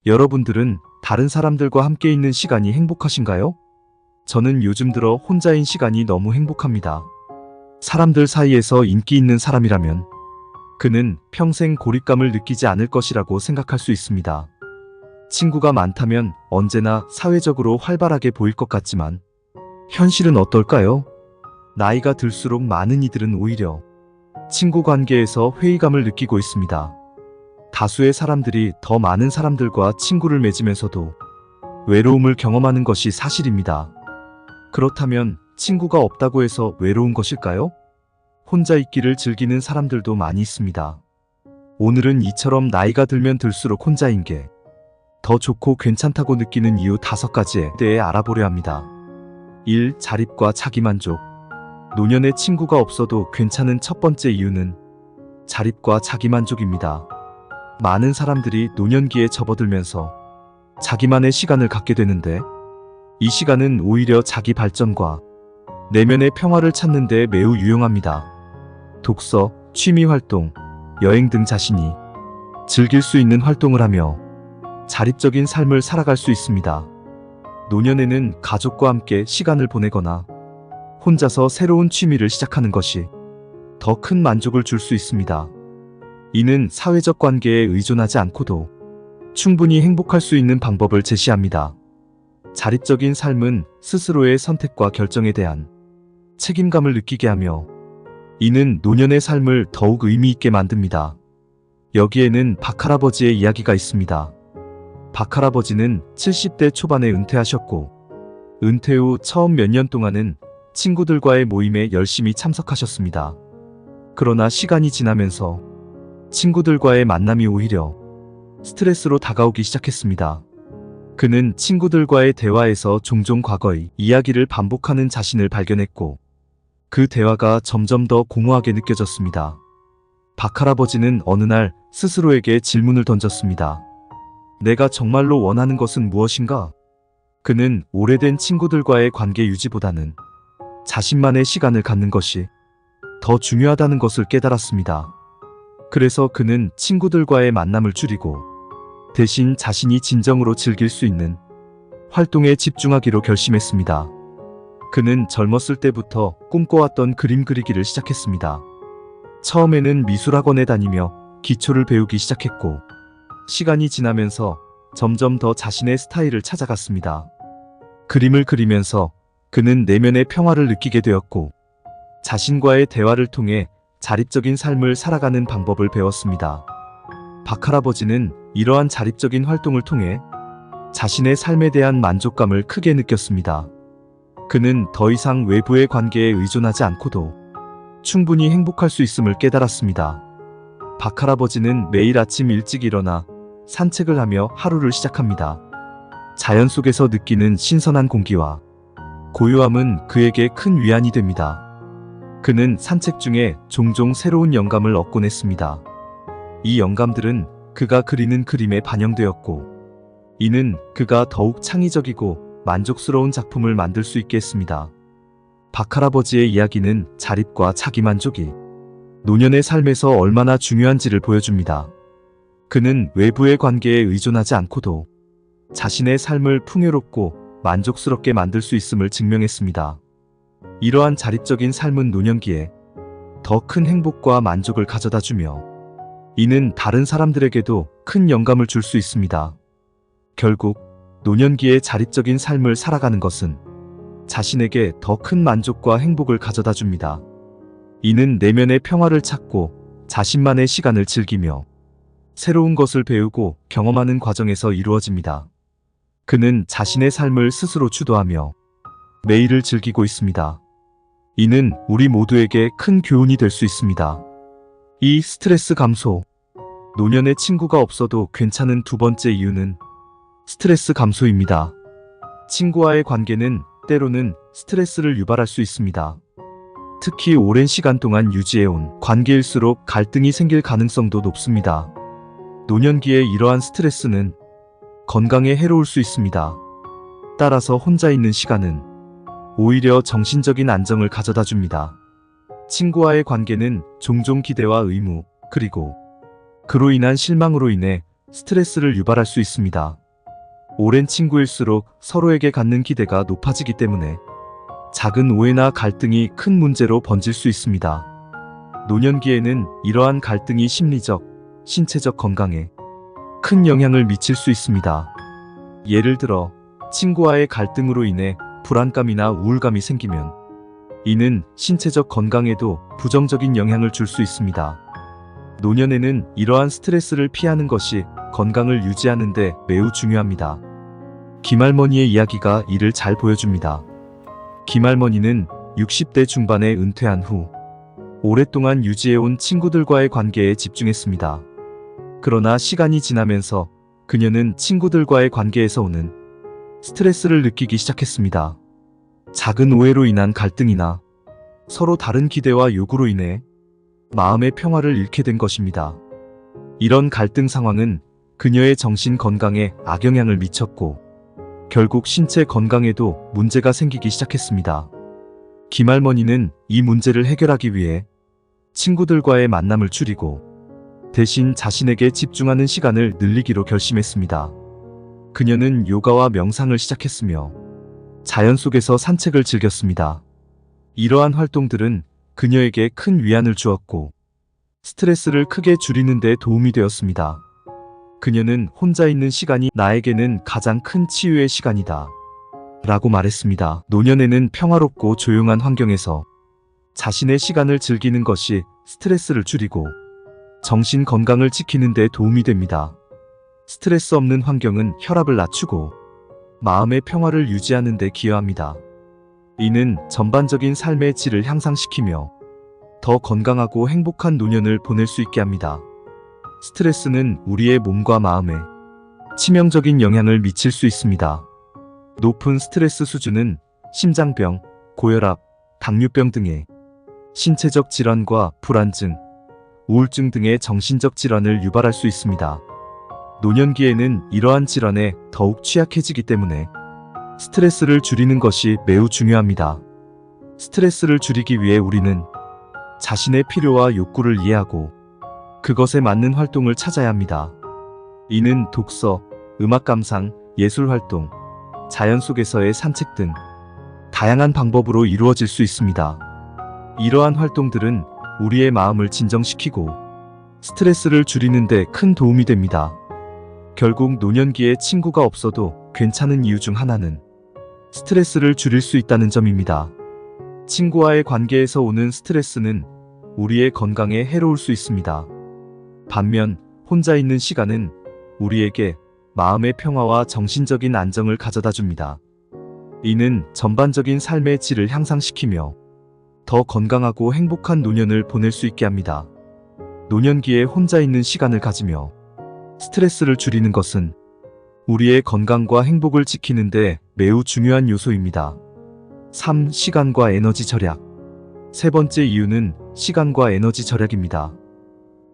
여러분들은 다른 사람들과 함께 있는 시간이 행복하신가요? 저는 요즘 들어 혼자인 시간이 너무 행복합니다. 사람들 사이에서 인기 있는 사람이라면 그는 평생 고립감을 느끼지 않을 것이라고 생각할 수 있습니다. 친구가 많다면 언제나 사회적으로 활발하게 보일 것 같지만 현실은 어떨까요? 나이가 들수록 많은 이들은 오히려 친구 관계에서 회의감을 느끼고 있습니다. 다수의 사람들이 더 많은 사람들과 친구를 맺으면서도 외로움을 경험하는 것이 사실입니다. 그렇다면 친구가 없다고 해서 외로운 것일까요? 혼자 있기를 즐기는 사람들도 많이 있습니다. 오늘은 이처럼 나이가 들면 들수록 혼자인 게 더 좋고 괜찮다고 느끼는 이유 5가지에 대해 알아보려 합니다. 1. 자립과 자기만족. 노년에 친구가 없어도 괜찮은 첫 번째 이유는 자립과 자기만족입니다. 많은 사람들이 노년기에 접어들면서 자기만의 시간을 갖게 되는데 이 시간은 오히려 자기 발전과 내면의 평화를 찾는 데 매우 유용합니다. 독서, 취미활동, 여행 등 자신이 즐길 수 있는 활동을 하며 자립적인 삶을 살아갈 수 있습니다. 노년에는 가족과 함께 시간을 보내거나 혼자서 새로운 취미를 시작하는 것이 더 큰 만족을 줄 수 있습니다. 이는 사회적 관계에 의존하지 않고도 충분히 행복할 수 있는 방법을 제시합니다. 자립적인 삶은 스스로의 선택과 결정에 대한 책임감을 느끼게 하며 이는 노년의 삶을 더욱 의미 있게 만듭니다. 여기에는 박할아버지의 이야기가 있습니다. 박할아버지는 70대 초반에 은퇴하셨고 은퇴 후 처음 몇 년 동안은 친구들과의 모임에 열심히 참석하셨습니다. 그러나 시간이 지나면서 친구들과의 만남이 오히려 스트레스로 다가오기 시작했습니다. 그는 친구들과의 대화에서 종종 과거의 이야기를 반복하는 자신을 발견했고 그 대화가 점점 더 공허하게 느껴졌습니다. 박할아버지는 어느 날 스스로에게 질문을 던졌습니다. 내가 정말로 원하는 것은 무엇인가? 그는 오래된 친구들과의 관계 유지보다는 자신만의 시간을 갖는 것이 더 중요하다는 것을 깨달았습니다. 그래서 그는 친구들과의 만남을 줄이고 대신 자신이 진정으로 즐길 수 있는 활동에 집중하기로 결심했습니다. 그는 젊었을 때부터 꿈꿔왔던 그림 그리기를 시작했습니다. 처음에는 미술학원에 다니며 기초를 배우기 시작했고 시간이 지나면서 점점 더 자신의 스타일을 찾아갔습니다. 그림을 그리면서 그는 내면의 평화를 느끼게 되었고 자신과의 대화를 통해 자립적인 삶을 살아가는 방법을 배웠습니다. 박할아버지는 이러한 자립적인 활동을 통해 자신의 삶에 대한 만족감을 크게 느꼈습니다. 그는 더 이상 외부의 관계에 의존하지 않고도 충분히 행복할 수 있음을 깨달았습니다. 박할아버지는 매일 아침 일찍 일어나 산책을 하며 하루를 시작합니다. 자연 속에서 느끼는 신선한 공기와 고요함은 그에게 큰 위안이 됩니다. 그는 산책 중에 종종 새로운 영감을 얻곤 했습니다. 이 영감들은 그가 그리는 그림에 반영되었고 이는 그가 더욱 창의적이고 만족스러운 작품을 만들 수 있게 했습니다. 박할아버지의 이야기는 자립과 자기만족이 노년의 삶에서 얼마나 중요한지를 보여줍니다. 그는 외부의 관계에 의존하지 않고도 자신의 삶을 풍요롭고 만족스럽게 만들 수 있음을 증명했습니다. 이러한 자립적인 삶은 노년기에 더 큰 행복과 만족을 가져다 주며 이는 다른 사람들에게도 큰 영감을 줄 수 있습니다. 결국 노년기에 자립적인 삶을 살아가는 것은 자신에게 더 큰 만족과 행복을 가져다 줍니다. 이는 내면의 평화를 찾고 자신만의 시간을 즐기며 새로운 것을 배우고 경험하는 과정에서 이루어집니다. 그는 자신의 삶을 스스로 주도하며 매일을 즐기고 있습니다. 이는 우리 모두에게 큰 교훈이 될 수 있습니다. 이 스트레스 감소. 노년에 친구가 없어도 괜찮은 2번째 이유는 스트레스 감소입니다. 친구와의 관계는 때로는 스트레스를 유발할 수 있습니다. 특히 오랜 시간 동안 유지해온 관계일수록 갈등이 생길 가능성도 높습니다. 노년기에 이러한 스트레스는 건강에 해로울 수 있습니다. 따라서 혼자 있는 시간은 오히려 정신적인 안정을 가져다 줍니다. 친구와의 관계는 종종 기대와 의무, 그리고 그로 인한 실망으로 인해 스트레스를 유발할 수 있습니다. 오랜 친구일수록 서로에게 갖는 기대가 높아지기 때문에 작은 오해나 갈등이 큰 문제로 번질 수 있습니다. 노년기에는 이러한 갈등이 심리적, 신체적 건강에 큰 영향을 미칠 수 있습니다. 예를 들어 친구와의 갈등으로 인해 불안감이나 우울감이 생기면 이는 신체적 건강에도 부정적인 영향을 줄 수 있습니다. 노년에는 이러한 스트레스를 피하는 것이 건강을 유지하는 데 매우 중요합니다. 김할머니의 이야기가 이를 잘 보여줍니다. 김할머니는 60대 중반에 은퇴한 후 오랫동안 유지해온 친구들과의 관계에 집중했습니다. 그러나 시간이 지나면서 그녀는 친구들과의 관계에서 오는 스트레스를 느끼기 시작했습니다. 작은 오해로 인한 갈등이나 서로 다른 기대와 요구로 인해 마음의 평화를 잃게 된 것입니다. 이런 갈등 상황은 그녀의 정신 건강에 악영향을 미쳤고 결국 신체 건강에도 문제가 생기기 시작했습니다. 김할머니는 이 문제를 해결하기 위해 친구들과의 만남을 줄이고 대신 자신에게 집중하는 시간을 늘리기로 결심했습니다. 그녀는 요가와 명상을 시작했으며 자연 속에서 산책을 즐겼습니다. 이러한 활동들은 그녀에게 큰 위안을 주었고 스트레스를 크게 줄이는 데 도움이 되었습니다. 그녀는 혼자 있는 시간이 나에게는 가장 큰 치유의 시간이다 라고 말했습니다. 노년에는 평화롭고 조용한 환경에서 자신의 시간을 즐기는 것이 스트레스를 줄이고 정신 건강을 지키는 데 도움이 됩니다. 스트레스 없는 환경은 혈압을 낮추고 마음의 평화를 유지하는 데 기여합니다. 이는 전반적인 삶의 질을 향상시키며 더 건강하고 행복한 노년을 보낼 수 있게 합니다. 스트레스는 우리의 몸과 마음에 치명적인 영향을 미칠 수 있습니다. 높은 스트레스 수준은 심장병, 고혈압, 당뇨병 등의 신체적 질환과 불안증, 우울증 등의 정신적 질환을 유발할 수 있습니다. 노년기에는 이러한 질환에 더욱 취약해지기 때문에 스트레스를 줄이는 것이 매우 중요합니다. 스트레스를 줄이기 위해 우리는 자신의 필요와 욕구를 이해하고 그것에 맞는 활동을 찾아야 합니다. 이는 독서, 음악 감상, 예술 활동, 자연 속에서의 산책 등 다양한 방법으로 이루어질 수 있습니다. 이러한 활동들은 우리의 마음을 진정시키고 스트레스를 줄이는 데 큰 도움이 됩니다. 결국 노년기에 친구가 없어도 괜찮은 이유 중 하나는 스트레스를 줄일 수 있다는 점입니다. 친구와의 관계에서 오는 스트레스는 우리의 건강에 해로울 수 있습니다. 반면 혼자 있는 시간은 우리에게 마음의 평화와 정신적인 안정을 가져다 줍니다. 이는 전반적인 삶의 질을 향상시키며 더 건강하고 행복한 노년을 보낼 수 있게 합니다. 노년기에 혼자 있는 시간을 가지며 스트레스를 줄이는 것은 우리의 건강과 행복을 지키는 데 매우 중요한 요소입니다. 3. 시간과 에너지 절약. 세 번째 이유는 시간과 에너지 절약입니다.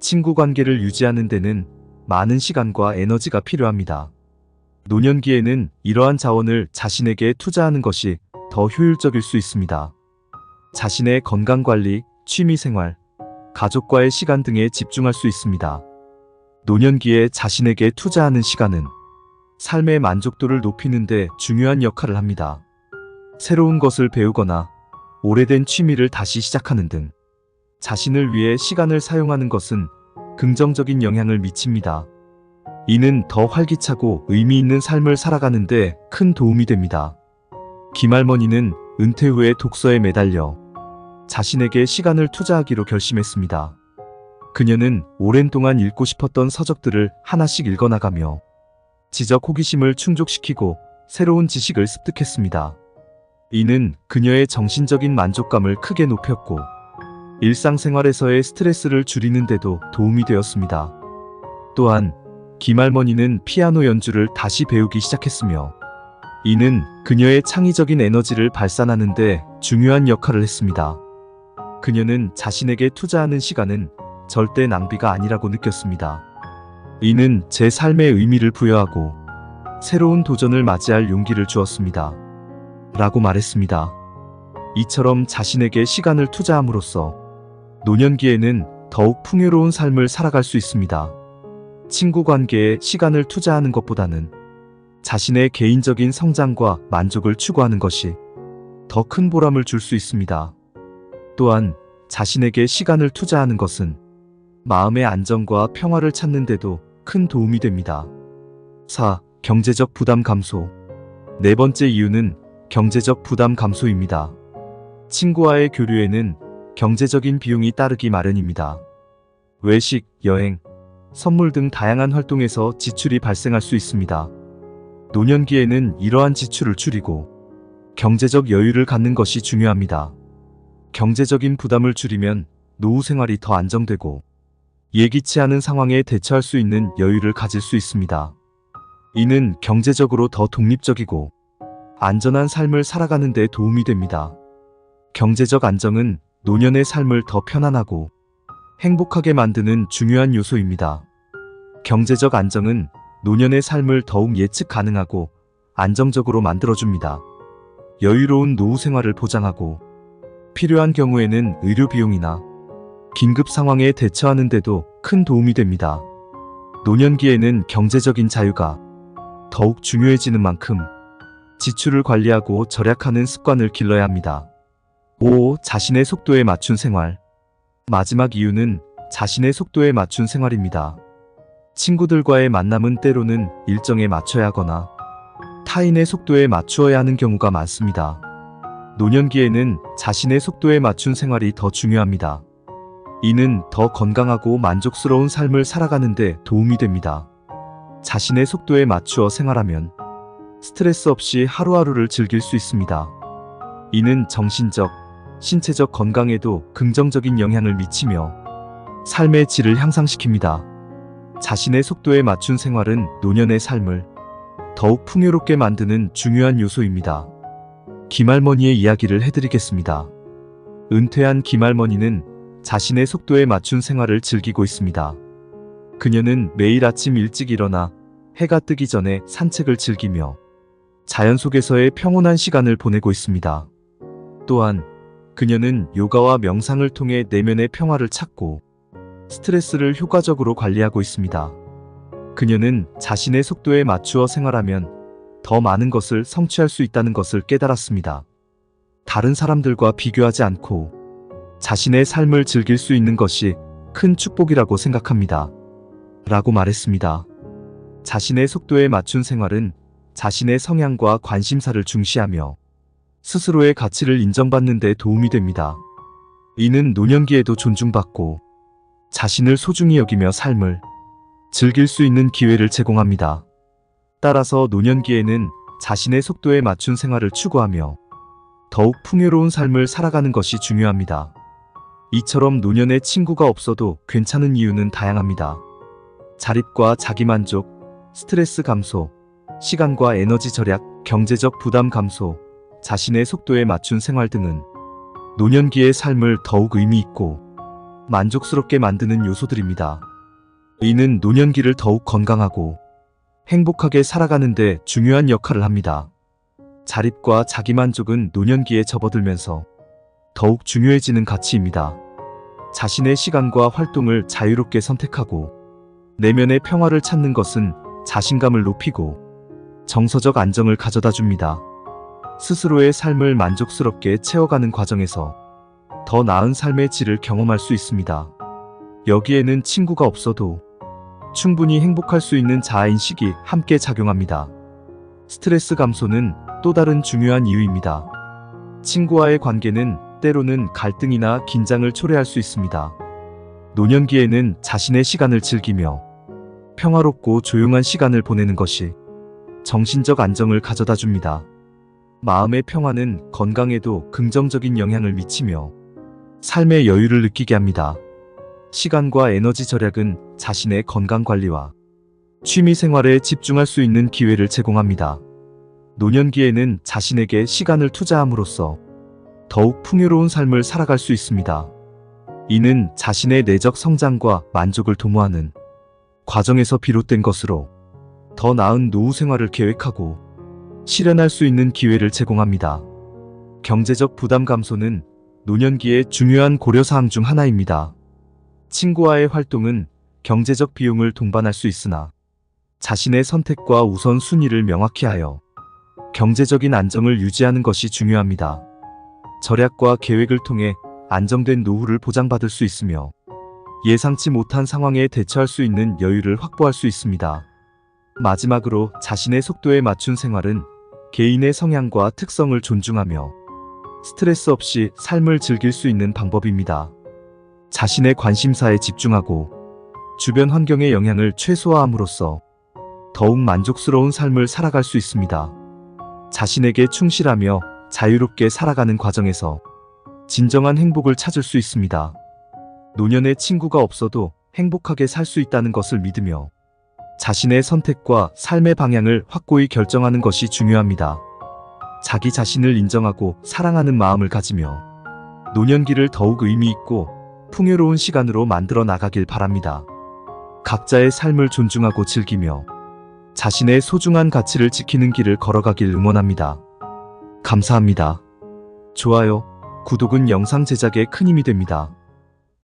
친구 관계를 유지하는 데는 많은 시간과 에너지가 필요합니다. 노년기에는 이러한 자원을 자신에게 투자하는 것이 더 효율적일 수 있습니다. 자신의 건강관리, 취미생활, 가족과의 시간 등에 집중할 수 있습니다. 노년기에 자신에게 투자하는 시간은 삶의 만족도를 높이는 데 중요한 역할을 합니다. 새로운 것을 배우거나 오래된 취미를 다시 시작하는 등 자신을 위해 시간을 사용하는 것은 긍정적인 영향을 미칩니다. 이는 더 활기차고 의미 있는 삶을 살아가는 데 큰 도움이 됩니다. 김할머니는 은퇴 후에 독서에 매달려 자신에게 시간을 투자하기로 결심했습니다. 그녀는 오랜 동안 읽고 싶었던 서적들을 하나씩 읽어나가며 지적 호기심을 충족시키고 새로운 지식을 습득했습니다. 이는 그녀의 정신적인 만족감을 크게 높였고 일상생활에서의 스트레스를 줄이는 데도 도움이 되었습니다. 또한 김할머니는 피아노 연주를 다시 배우기 시작했으며 이는 그녀의 창의적인 에너지를 발산하는 데 중요한 역할을 했습니다. 그녀는 자신에게 투자하는 시간은 절대 낭비가 아니라고 느꼈습니다. 이는 제 삶의 의미를 부여하고 새로운 도전을 맞이할 용기를 주었습니다. 라고 말했습니다. 이처럼 자신에게 시간을 투자함으로써 노년기에는 더욱 풍요로운 삶을 살아갈 수 있습니다. 친구 관계에 시간을 투자하는 것보다는 자신의 개인적인 성장과 만족을 추구하는 것이 더 큰 보람을 줄 수 있습니다. 또한 자신에게 시간을 투자하는 것은 마음의 안정과 평화를 찾는 데도 큰 도움이 됩니다. 4. 경제적 부담 감소. 네 번째 이유는 경제적 부담 감소입니다. 친구와의 교류에는 경제적인 비용이 따르기 마련입니다. 외식, 여행, 선물 등 다양한 활동에서 지출이 발생할 수 있습니다. 노년기에는 이러한 지출을 줄이고 경제적 여유를 갖는 것이 중요합니다. 경제적인 부담을 줄이면 노후 생활이 더 안정되고 예기치 않은 상황에 대처할 수 있는 여유를 가질 수 있습니다. 이는 경제적으로 더 독립적이고 안전한 삶을 살아가는 데 도움이 됩니다. 경제적 안정은 노년의 삶을 더 편안하고 행복하게 만드는 중요한 요소입니다. 경제적 안정은 노년의 삶을 더욱 예측 가능하고 안정적으로 만들어줍니다. 여유로운 노후 생활을 보장하고 필요한 경우에는 의료 비용이나 긴급 상황에 대처하는 데도 큰 도움이 됩니다. 노년기에는 경제적인 자유가 더욱 중요해지는 만큼 지출을 관리하고 절약하는 습관을 길러야 합니다. 5. 자신의 속도에 맞춘 생활. 마지막 이유는 자신의 속도에 맞춘 생활입니다. 친구들과의 만남은 때로는 일정에 맞춰야 하거나 타인의 속도에 맞추어야 하는 경우가 많습니다. 노년기에는 자신의 속도에 맞춘 생활이 더 중요합니다. 이는 더 건강하고 만족스러운 삶을 살아가는 데 도움이 됩니다. 자신의 속도에 맞추어 생활하면 스트레스 없이 하루하루를 즐길 수 있습니다. 이는 정신적, 신체적 건강에도 긍정적인 영향을 미치며 삶의 질을 향상시킵니다. 자신의 속도에 맞춘 생활은 노년의 삶을 더욱 풍요롭게 만드는 중요한 요소입니다. 김할머니의 이야기를 해드리겠습니다. 은퇴한 김할머니는 자신의 속도에 맞춘 생활을 즐기고 있습니다. 그녀는 매일 아침 일찍 일어나 해가 뜨기 전에 산책을 즐기며 자연 속에서의 평온한 시간을 보내고 있습니다. 또한 그녀는 요가와 명상을 통해 내면의 평화를 찾고 스트레스를 효과적으로 관리하고 있습니다. 그녀는 자신의 속도에 맞추어 생활하면 더 많은 것을 성취할 수 있다는 것을 깨달았습니다. 다른 사람들과 비교하지 않고 자신의 삶을 즐길 수 있는 것이 큰 축복이라고 생각합니다. 라고 말했습니다. 자신의 속도에 맞춘 생활은 자신의 성향과 관심사를 중시하며 스스로의 가치를 인정받는 데 도움이 됩니다. 이는 노년기에도 존중받고 자신을 소중히 여기며 삶을 즐길 수 있는 기회를 제공합니다. 따라서 노년기에는 자신의 속도에 맞춘 생활을 추구하며 더욱 풍요로운 삶을 살아가는 것이 중요합니다. 이처럼 노년에 친구가 없어도 괜찮은 이유는 다양합니다. 자립과 자기만족, 스트레스 감소, 시간과 에너지 절약, 경제적 부담 감소, 자신의 속도에 맞춘 생활 등은 노년기의 삶을 더욱 의미 있고 만족스럽게 만드는 요소들입니다. 이는 노년기를 더욱 건강하고 행복하게 살아가는 데 중요한 역할을 합니다. 자립과 자기만족은 노년기에 접어들면서 더욱 중요해지는 가치입니다. 자신의 시간과 활동을 자유롭게 선택하고 내면의 평화를 찾는 것은 자신감을 높이고 정서적 안정을 가져다 줍니다. 스스로의 삶을 만족스럽게 채워가는 과정에서 더 나은 삶의 질을 경험할 수 있습니다. 여기에는 친구가 없어도 충분히 행복할 수 있는 자아인식이 함께 작용합니다. 스트레스 감소는 또 다른 중요한 이유입니다. 친구와의 관계는 때로는 갈등이나 긴장을 초래할 수 있습니다. 노년기에는 자신의 시간을 즐기며 평화롭고 조용한 시간을 보내는 것이 정신적 안정을 가져다 줍니다. 마음의 평화는 건강에도 긍정적인 영향을 미치며 삶의 여유를 느끼게 합니다. 시간과 에너지 절약은 자신의 건강 관리와 취미 생활에 집중할 수 있는 기회를 제공합니다. 노년기에는 자신에게 시간을 투자함으로써 더욱 풍요로운 삶을 살아갈 수 있습니다. 이는 자신의 내적 성장과 만족을 도모하는 과정에서 비롯된 것으로 더 나은 노후 생활을 계획하고 실현할 수 있는 기회를 제공합니다. 경제적 부담 감소는 노년기의 중요한 고려사항 중 하나입니다. 친구와의 활동은 경제적 비용을 동반할 수 있으나 자신의 선택과 우선순위를 명확히 하여 경제적인 안정을 유지하는 것이 중요합니다. 절약과 계획을 통해 안정된 노후를 보장받을 수 있으며 예상치 못한 상황에 대처할 수 있는 여유를 확보할 수 있습니다. 마지막으로 자신의 속도에 맞춘 생활은 개인의 성향과 특성을 존중하며 스트레스 없이 삶을 즐길 수 있는 방법입니다. 자신의 관심사에 집중하고 주변 환경의 영향을 최소화함으로써 더욱 만족스러운 삶을 살아갈 수 있습니다. 자신에게 충실하며 자유롭게 살아가는 과정에서 진정한 행복을 찾을 수 있습니다. 노년에 친구가 없어도 행복하게 살 수 있다는 것을 믿으며 자신의 선택과 삶의 방향을 확고히 결정하는 것이 중요합니다. 자기 자신을 인정하고 사랑하는 마음을 가지며 노년기를 더욱 의미 있고 풍요로운 시간으로 만들어 나가길 바랍니다. 각자의 삶을 존중하고 즐기며 자신의 소중한 가치를 지키는 길을 걸어가길 응원합니다. 감사합니다. 좋아요, 구독은 영상 제작에 큰 힘이 됩니다.